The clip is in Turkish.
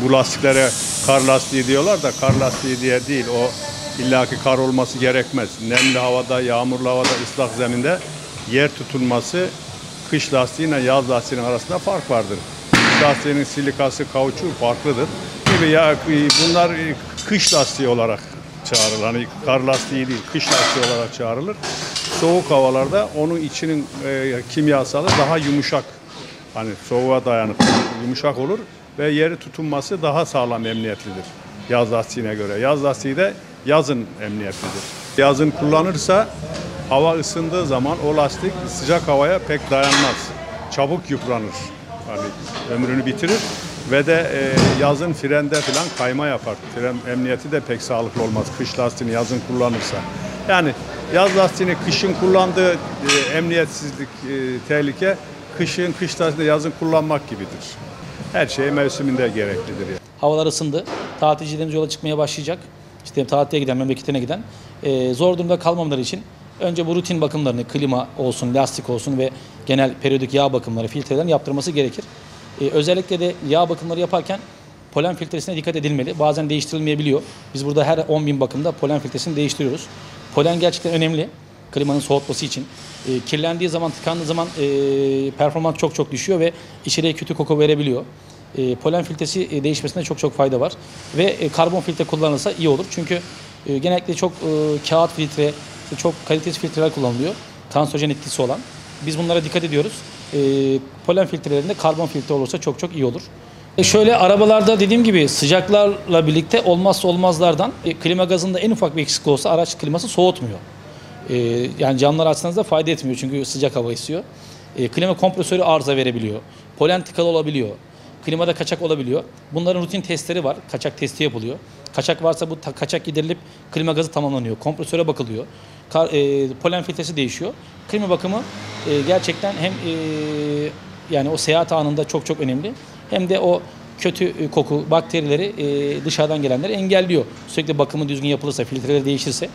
Bu lastiklere kar lastiği diyorlar da kar lastiği diye değil. O illaki kar olması gerekmez. Nemli havada, yağmurlu havada, ıslak zeminde yer tutulması kış lastiğiyle yaz lastiğinin arasında fark vardır. Kış lastiğinin silikası, kauçuğu farklıdır. Bunlar kış lastiği olarak çağrılır. Hani kar lastiği değil, kış lastiği olarak çağrılır. Soğuk havalarda onun içinin kimyasalı daha yumuşak. Hani soğuğa dayanıklı, yumuşak olur ve yeri tutunması daha sağlam, emniyetlidir yaz lastiğine göre. Yaz lastiği de yazın emniyetlidir. Yazın kullanırsa hava ısındığı zaman o lastik sıcak havaya pek dayanmaz. Çabuk yıpranır. Hani ömrünü bitirir ve de yazın frende falan kayma yapar. Fren emniyeti de pek sağlıklı olmaz kış lastiğini yazın kullanırsa. Yani yaz lastiğini kışın kullandığı emniyetsizlik, tehlike kış lastiğini yazın kullanmak gibidir. Her şey mevsiminde gereklidir. Yani. Havalar ısındı. Tatilcilerimiz yola çıkmaya başlayacak. İşte tatile giden, memleketine giden. Zor durumda kalmamaları için önce bu rutin bakımlarını, klima olsun, lastik olsun ve genel periyodik yağ bakımları, filtrelerini yaptırması gerekir. Özellikle de yağ bakımları yaparken polen filtresine dikkat edilmeli. Bazen değiştirilmeyebiliyor. Biz burada her 10.000 bakımda polen filtresini değiştiriyoruz. Polen gerçekten önemli. Klimanın soğutması için. Kirlendiği zaman, tıkandığı zaman performans çok düşüyor ve içeriye kötü koku verebiliyor. Polen filtresi değişmesinde çok fayda var. Ve karbon filtre kullanılırsa iyi olur. Çünkü genellikle çok kağıt filtre, çok kalitesiz filtreler kullanılıyor. Kanserojen etkisi olan. Biz bunlara dikkat ediyoruz. Polen filtrelerinde karbon filtre olursa çok iyi olur. Şöyle arabalarda dediğim gibi sıcaklarla birlikte olmazsa olmazlardan klima gazında en ufak bir eksiklik olsa araç kliması soğutmuyor. Yani camları açsanız da fayda etmiyor çünkü sıcak hava istiyor. Klima kompresörü arıza verebiliyor. Polen tıkalı olabiliyor. Klimada kaçak olabiliyor. Bunların rutin testleri var. Kaçak testi yapılıyor. Kaçak varsa bu kaçak giderilip klima gazı tamamlanıyor. Kompresöre bakılıyor. Polen filtresi değişiyor. Klima bakımı gerçekten hem yani o seyahat anında çok önemli. Hem de o kötü koku, bakterileri dışarıdan gelenleri engelliyor. Sürekli bakımı düzgün yapılırsa, filtreleri değişirse